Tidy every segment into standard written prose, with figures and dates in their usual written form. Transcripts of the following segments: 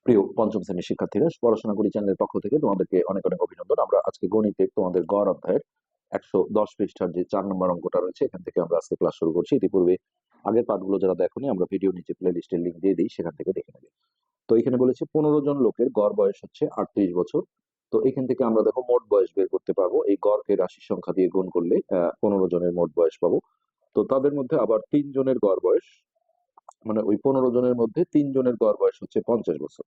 প্রিয় পঞ্চম শ্রেণীর শিক্ষার্থীরা, পড়াশোনা করি চ্যানেলের পক্ষ থেকে তোমাদেরকে অনেক অনেক অভিনন্দন। আমরা আজকে গণিতে তোমাদের গড় অধ্যায়ের ১১০ পৃষ্ঠার যে ৪ নম্বর অঙ্কটা রয়েছে, এখান থেকে আমরা আজকে ক্লাস শুরু করছি। ইতিপূর্বে আগের পাঠগুলো যারা দেখোনি, আমরা ভিডিও নিচে প্লে লিস্টের লিঙ্ক দিয়ে দিই, সেখান থেকে দেখে নেবে। তো এখানে বলেছে ১৫ জন লোকের গড় বয়স হচ্ছে ৩৮ বছর। তো এখান থেকে আমরা দেখো মোট বয়স বের করতে পারবো। এই গড়কে রাশির সংখ্যা দিয়ে গুণ করলে ১৫ জনের মোট বয়স পাবো। তো তাদের মধ্যে আবার ৩ জনের গড় বয়স, মানে ওই ১৫ জনের মধ্যে ৩ জনের গড় বয়স হচ্ছে ৫০ বছর।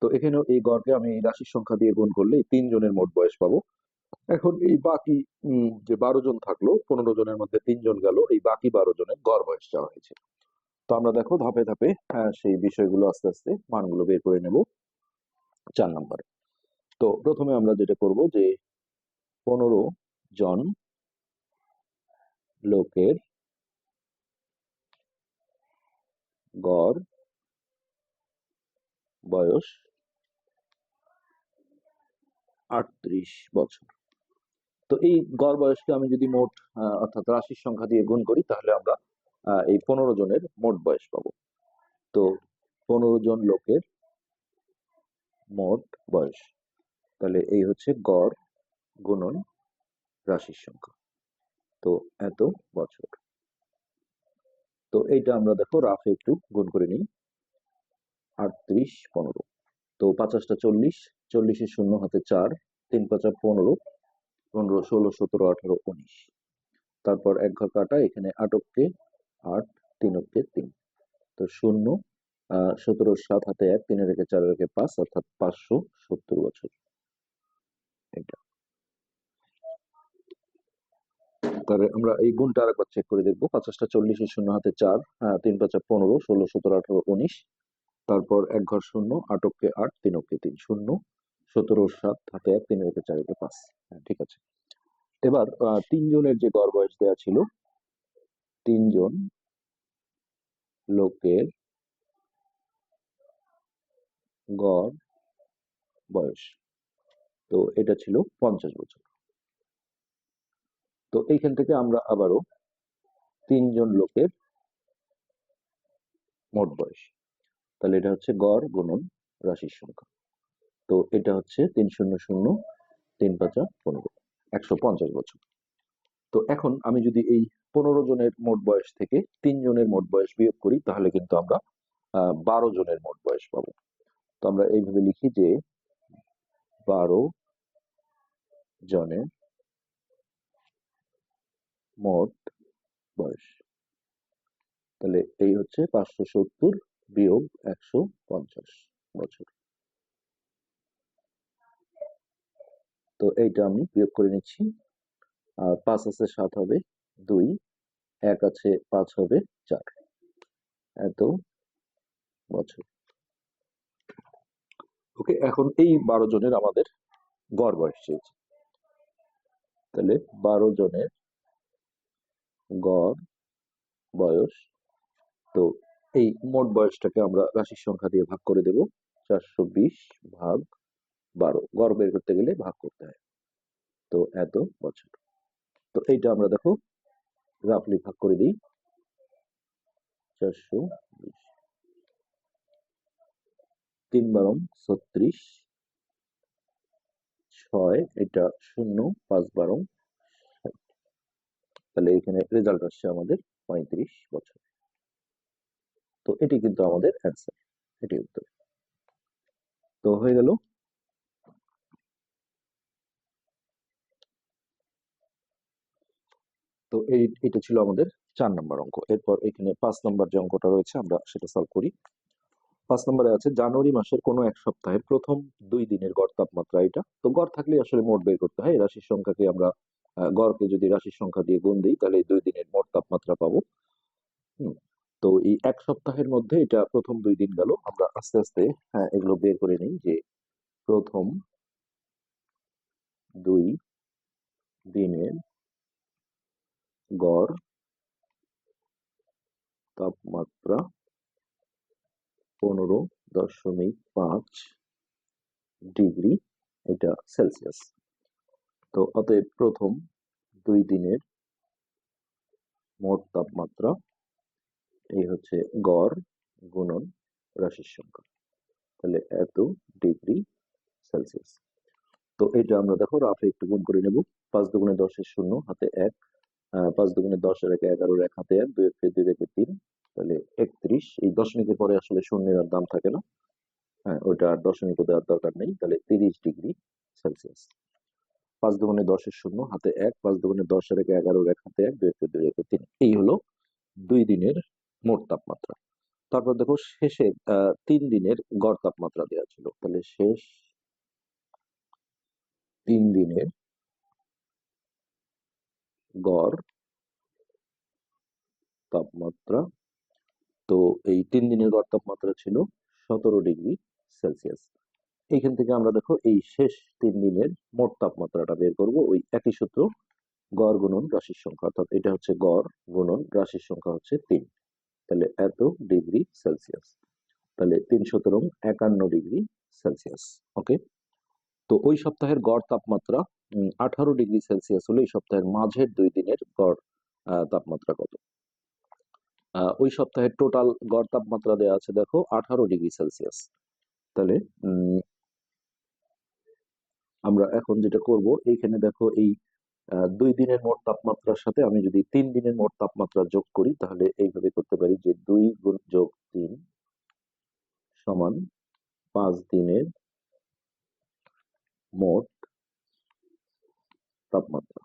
তো এখানেও এই গড়কে আমি এই রাশির সংখ্যা দিয়ে গুণ করলে ৩ জনের মোট বয়স পাবো। এখন এই বাকি যে ১২ জন থাকলো, ১৫ জনের মধ্যে ৩ জন গেল, এই বাকি ১২ জনের গড় বয়স চাওয়া হয়েছে। তো আমরা দেখো ধাপে ধাপে সেই বিষয়গুলো আস্তে আস্তে মানগুলো বের করে নেব ৪ নম্বরে। তো প্রথমে আমরা যেটা করব যে ১৫ জন লোকের গড় বয়স ৩৮ বছর। তো এই গড় বয়সকে আমি যদি মোট অর্থাৎ রাশির সংখ্যা দিয়ে গুণ করি, তাহলে আমরা এই ১৫ জনের মোট বয়স পাবো। তো ১৫ জন লোকের মোট বয়স, তাহলে এই হচ্ছে গড় গুণন রাশির সংখ্যা। তো এত বছর। তো এইটা আমরা দেখো রাফে একটু গুণ করে নিই। ৩৮ ১৫, তো ৫০টা ৪০, ৪০-এর শূন্য হাতে ৪, ৩ ৫ ১৫, ১৫ ১৬ ১৭ ১৮ ১৯। তারপর এক ঘর কাটা, এখানে ৮ অক্ষে ৮, ৩ অক্ষে ৩। তো শূন্য, ১৭ 7 হাতে ১, ৩ রেখে ৪ রেখে ৫, অর্থাৎ ৫৭০ বছর। এটা তাহলে আমরা এই গুণটা আরেকবার চেক করে দেখবো। ৫০টা ৪০-এর শূন্য হাতে ৪, ৩ ৫ ১৫, ১৬ ১৭ ১৮ ১৯। তারপর এক ঘর শূন্য, ৮ অক্ষে ৮, ৩ অক্ষে ৩, শূন্য, ১৭ ৭ হাতে ১, ৩ রেখে ৪ রেখে ৫। হ্যাঁ, ঠিক আছে। এবার ৩ জনের যে গড় বয়স দেওয়া ছিল, ৩ জন লোকের গড় বয়স, তো এটা ছিল ৫০ বছর। তো এইখান থেকে আমরা আবারও ৩ জন লোকের মোট বয়স, তাহলে এটা হচ্ছে গড় গুণন রাশির সংখ্যা। তো এটা হচ্ছে ৩০০, ৩ ৫ ১৫, ১৫০ বছর। তো এখন আমি যদি এই ১৫ জনের মোট বয়স থেকে ৩ জনের মোট বয়স বিয়োগ করি, তাহলে কিন্তু আমরা ১২ জনের মোট বয়স পাবো। তো আমরা এইভাবে লিখি যে ১২ জনের মোট বয়স, তাহলে এই হচ্ছে ৫৭০ বিয়োগ ১৫০ বছর। তো এইটা আমি বিয়োগ করে নিচ্ছি। ৫ আছে ৭ হবে ২, ১ আছে ৫ হবে ৪, এত বছর। ওকে, এখন এই ১২ জনের আমাদের গড় বয়স চেয়েছি। তাহলে ১২ জনের গড় বয়স, তো এই মোট বয়সটাকে আমরা রাশির সংখ্যা দিয়ে ভাগ করে দেব। ৪২০ ভাগ ১২, গড় বের করতে গেলে ভাগ করতে হয়। তো এত বছর। তো এইটা আমরা দেখো রাফলি ভাগ করে দিই। ৪২০, ৩ বারং ৩৬, ৬, এটা ০, ৫ বারং ৬০। তাহলে এখানে রেজাল্ট আসছে আমাদের ৩৫ বছর। তো এটি কিন্তু আমাদের অ্যান্সার, এটি উত্তর। তো হয়ে গেল। তো এটা ছিল আমাদের ৪ নম্বর অঙ্ক। এরপর এখানে ৫ নম্বর যে অঙ্কটা রয়েছে, আমরা সেটা সলভ করি। ৫ নম্বরে আছে জানুয়ারি মাসের কোনো এক সপ্তাহের প্রথম ২ দিনের গড় তাপমাত্রা এটা। তো গড় থাকলে আসলে মোট বের করতে হয়। রাশির সংখ্যাকে আমরা গড়কে যদি রাশির সংখ্যা দিয়ে গুণ দিই, তাহলে এই ২ দিনের মোট তাপমাত্রা পাবো। হুম। তো এই এক সপ্তাহের মধ্যে এটা প্রথম ২ দিন গেল। আমরা আস্তে আস্তে এগুলো বের করে নিই যে প্রথম ২ দিনের গড় তাপমাত্রা ১৫.৫ ডিগ্রি, এটা সেলসিয়াস। তো অতএব প্রথম ২ দিনের মোট তাপমাত্রা, এই হচ্ছে গড় গুণন রাশির সংখ্যা। তাহলে এত ডিগ্রি সেলসিয়াস। তো এটা আমরা দেখো রাফে একটু গুণ করে নেব। 5 দুগুণে 10 এর 0 হাতে 1, 5 দুগুণে 10 এর 1 11 এর 1 হাতে 1, 2 এর 2 রেখে 3, তাহলে 31। এই দশমিকের পরে আসলে শূন্যের আর দাম থাকে না, হ্যাঁ ওইটা আর দশমিকও দেওয়ার দরকার নেই, তাহলে 30 ডিগ্রি সেলসিয়াস। 5 দুগুণে 10 এর 0 হাতে 1, 5 দুগুণে 10 এর 1 11 এর 1 হাতে 1, 2 এর 2 রেখে 3। এই হলো 2 দিনের মোট তাপমাত্রা। তারপর দেখো শেষে 3 দিনের গড় তাপমাত্রা দেওয়া ছিল, তাহলে শেষ 3 দিনের গড় তাপমাত্রা। তো এই 3 দিনের গড় তাপমাত্রা ছিল 17 ডিগ্রি সেলসিয়াস। এইখান থেকে আমরা দেখো এই শেষ 3 দিনের মোট তাপমাত্রাটা বের করব ওই একই সূত্র, গড় গুণন রাশির সংখ্যা, অর্থাৎ এটা হচ্ছে গড় গুণন রাশির সংখ্যা হচ্ছে 3, তাহলে এত ডিগ্রি সেলসিয়াস। তাহলে 3 17 51 ডিগ্রি সেলসিয়াস। ওকে, তো ওই সপ্তাহের গড় তাপমাত্রা 18 ডিগ্রি সেলসিয়াস হলে এই সপ্তাহের মাঝের 2 দিনের গড় তাপমাত্রা কত? ওই সপ্তাহের টোটাল গড় তাপমাত্রা দেওয়া আছে দেখো 18 ডিগ্রি সেলসিয়াস। তাহলে আমরা এখন যেটা করব, এইখানে দেখো এই 2 দিনের মোট তাপমাত্রার সাথে আমি যদি 3 দিনের মোট তাপমাত্রা যোগ করি, তাহলে এইভাবে করতে পারি যে 2 যোগ 3 সমান 5 দিনের মোট তাপমাত্রা।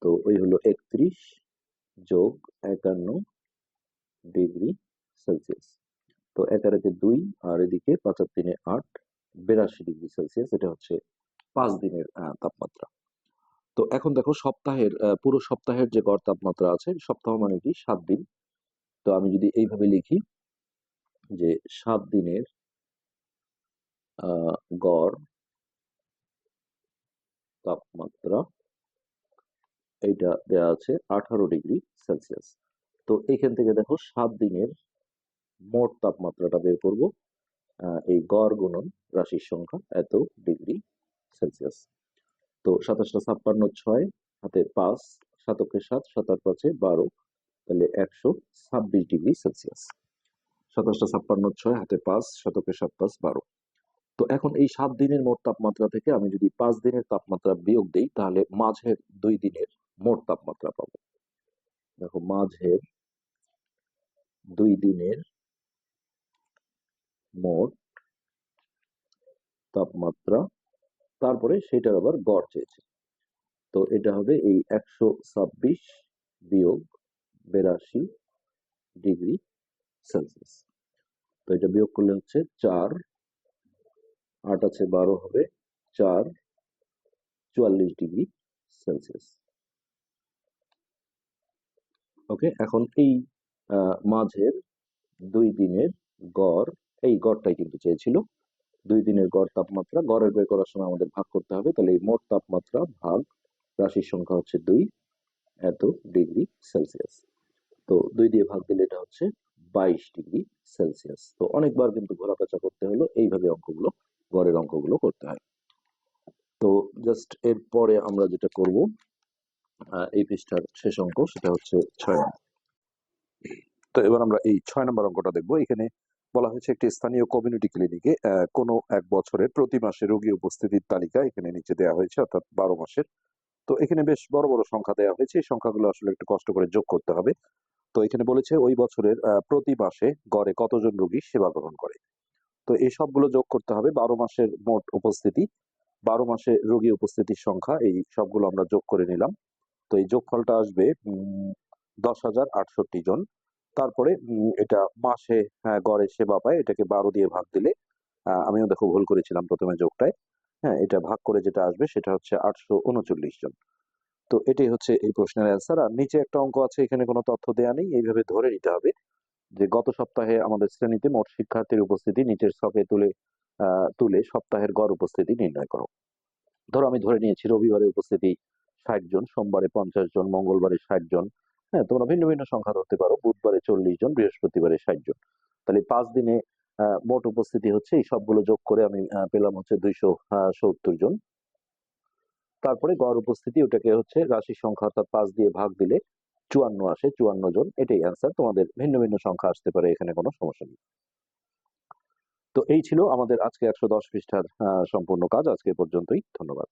তো ওই হলো 31 যোগ 51 ডিগ্রি সেলসিয়াস। তো 1 আর 1 2, আর এদিকে 5 আর 3 8, 82 ডিগ্রি সেলসিয়াস। এটা হচ্ছে 5 দিনের তাপমাত্রা। তো এখন দেখো সপ্তাহের পুরো সপ্তাহের যে গড় তাপমাত্রা আছে, সপ্তাহ মানে কি 7 দিন। তো আমি যদি এইভাবে লিখি যে 7 দিনের গড় তাপমাত্রা, এইটা দেয়া আছে 18 ডিগ্রি সেলসিয়াস। তো এইখান থেকে দেখো 7 দিনের মোট তাপমাত্রাটা বের করব, এই গড় গুণন রাশির সংখ্যা এত ডিগ্রি সেলসিয়াস। তো 27টা 56 6 হাতে 5, 7 কে 7, 7 আর 5 12, তাহলে 126 ডিগ্রি সেলসিয়াস। 27টা 56 6 হাতে 5, 7 কে 7 5 12। তো এখন এই 7 দিনের মোট তাপমাত্রা থেকে আমি যদি 5 দিনের তাপমাত্রা বিয়োগ দেই, তাহলে মাঝের 2 দিনের মোট তাপমাত্রা পাবো। দেখো মাঝের 2 দিনের মোট তাপমাত্রা, তারপরে সেটার আবার গড় চেয়েছে। তো এটা হবে এই 126 বিয়োগ 82 ডিগ্রি সেলসিয়াস। তো এটা বিয়োগ করলে হচ্ছে 4, 8 আছে 12 হবে 4, 44 ডিগ্রি সেলসিয়াস। ওকে, এখন এই মাঝের 2 দিনের গড়, এই গড়টাই কিন্তু চেয়েছিল। 2 দিনের গড় তাপমাত্রা, গড়ের বের করার সময় আমাদের ভাগ করতে হবে, তাহলে এই মোট তাপমাত্রা ভাগ রাশির সংখ্যা হচ্ছে 2, এত ডিগ্রি সেলসিয়াস। তো 2 দিয়ে ভাগ দিলে এটা হচ্ছে 22 ডিগ্রি সেলসিয়াস। তো অনেকবার কিন্তু ঘোরাপেঁচা করতে হলো, এইভাবে অঙ্কগুলো, গড়ের অঙ্কগুলো করতে হয়। তো জাস্ট এরপরে আমরা যেটা করব, এই পৃষ্ঠার শেষ অঙ্ক, সেটা হচ্ছে 6 নম্বর। তো এবার আমরা এই 6 নম্বর অঙ্কটা দেখবো। এখানে বলা হয়েছে একটি স্থানীয় কমিউনিটি ক্লিনিকে কোনো এক বছরে প্রতি মাসে রোগী উপস্থিতির তালিকা এখানে নিচে দেওয়া হয়েছে, অর্থাৎ 12 মাসের। তো এখানে বেশ বড় বড় সংখ্যা দেওয়া হয়েছে, এই সংখ্যাগুলো আসলে একটু কষ্ট করে যোগ করতে হবে। তো এখানে বলেছে ওই বছরের প্রতি মাসে গড়ে কতজন রোগী সেবা গ্রহণ করে। তো এই সবগুলো যোগ করতে হবে, 12 মাসের মোট উপস্থিতি, 12 মাসে রোগী উপস্থিতির সংখ্যা, এই সবগুলো আমরা যোগ করে নিলাম। তো এই যোগফলটা আসবে 10,068 জন। তারপরে এটা মাসে গড়ে সেবা পায়, এটাকে 12 দিয়ে ভাগ দিলে, আমিও দেখো ভুল করেছিলাম প্রথমে যোগটায়, হ্যাঁ এটা ভাগ করে যেটা আসবে সেটা হচ্ছে 839 জন। তো এটাই হচ্ছে এই প্রশ্নের অ্যান্সার। আর নিচে একটা অঙ্ক আছে, এখানে কোনো তথ্য দেয়া নেই, এইভাবে ধরে নিতে হবে যে গত সপ্তাহে আমাদের শ্রেণীতে মোট শিক্ষার্থীর উপস্থিতি নিচের ছকে তুলে সপ্তাহের গড় উপস্থিতি নির্ণয় করো। ধরো আমি ধরে নিয়েছি রবিবারে উপস্থিতি 60 জন, সোমবারে 50 জন, মঙ্গলবারে 60 জন, হ্যাঁ তোমরা ভিন্ন ভিন্ন সংখ্যা ধরতে পারো, বুধবারে 40 জন, বৃহস্পতিবারে 60 জন। তাহলে 5 দিনে মোট উপস্থিতি হচ্ছে, এই সবগুলো যোগ করে আমি পেলাম হচ্ছে 270 জন। তারপরে গড় উপস্থিতি, ওটাকে হচ্ছে রাশির সংখ্যা অর্থাৎ 5 দিয়ে ভাগ দিলে 54 আসে, 54 জন। এটাই অ্যান্সার। তোমাদের ভিন্ন ভিন্ন সংখ্যা আসতে পারে, এখানে কোনো সমস্যা নেই। তো এই ছিল আমাদের আজকে ১১০ পৃষ্ঠার সম্পূর্ণ কাজ। আজকে এ পর্যন্তই। ধন্যবাদ।